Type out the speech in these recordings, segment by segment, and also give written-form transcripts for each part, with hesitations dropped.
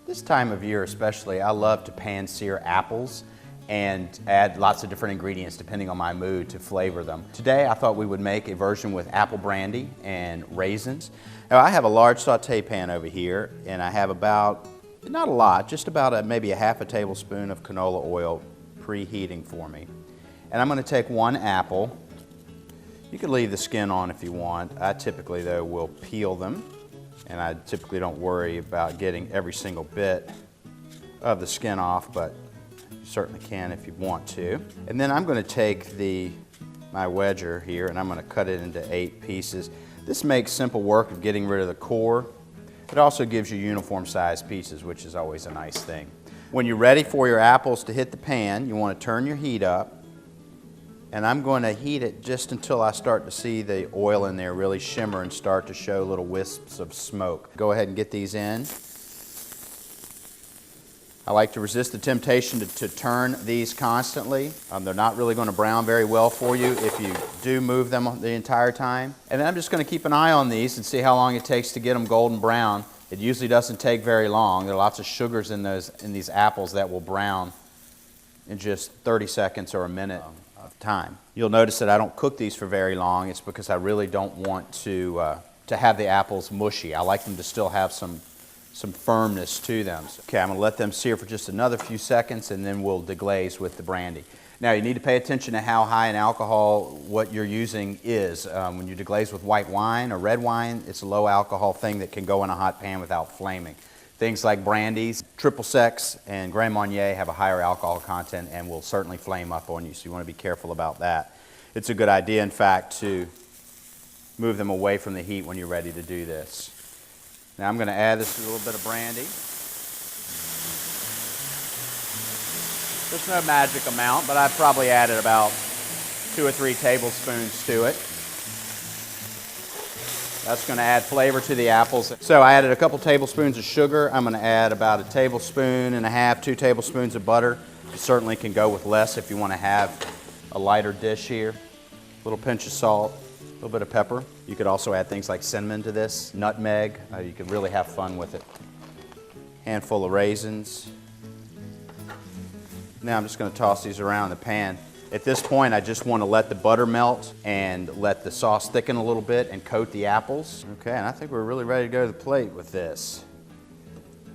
This time of year especially, I love to pan sear apples and add lots of different ingredients depending on my mood to flavor them. Today I thought we would make a version with apple brandy and raisins. Now I have a large saute pan over here and I have about, not a lot, just about maybe a half a tablespoon of canola oil preheating for me. And I'm going to take one apple. You can leave the skin on if you want. I typically though will peel them, and I typically don't worry about getting every single bit of the skin off, but you certainly can if you want to. And then I'm going to take my wedger here and I'm going to cut it into 8 pieces. This makes simple work of getting rid of the core. It also gives you uniform sized pieces, which is always a nice thing. When you're ready for your apples to hit the pan, you want to turn your heat up. And I'm going to heat it just until I start to see the oil in there really shimmer and start to show little wisps of smoke. Go ahead and get these in. I like to resist the temptation to turn these constantly. They're not really going to brown very well for you if you do move them the entire time. And then I'm just going to keep an eye on these and see how long it takes to get them golden brown. It usually doesn't take very long. There are lots of sugars in these apples that will brown in just 30 seconds or a minute of time. You'll notice that I don't cook these for very long. It's because I really don't want to have the apples mushy. I like them to still have some firmness to them. Okay, I'm going to let them sear for just another few seconds and then we'll deglaze with the brandy. Now you need to pay attention to how high in alcohol what you're using is. When you deglaze with white wine or red wine, it's a low alcohol thing that can go in a hot pan without flaming. Things like brandies, triple sec, and Grand Marnier have a higher alcohol content and will certainly flame up on you, so you want to be careful about that. It's a good idea, in fact, to move them away from the heat when you're ready to do this. Now I'm going to add this to a little bit of brandy. There's no magic amount, but I've probably added about 2 or 3 tablespoons to it. That's going to add flavor to the apples. So I added a couple tablespoons of sugar. I'm going to add about 1.5 tablespoons, 2 tablespoons of butter. You certainly can go with less if you want to have a lighter dish here. A little pinch of salt, a little bit of pepper. You could also add things like cinnamon to this, nutmeg. You could really have fun with it. Handful of raisins. Now I'm just going to toss these around in the pan. At this point, I just want to let the butter melt and let the sauce thicken a little bit and coat the apples. Okay, and I think we're really ready to go to the plate with this.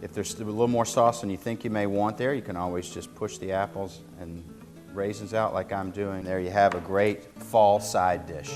If there's a little more sauce than you think you may want there, you can always just push the apples and raisins out like I'm doing. There you have a great fall side dish.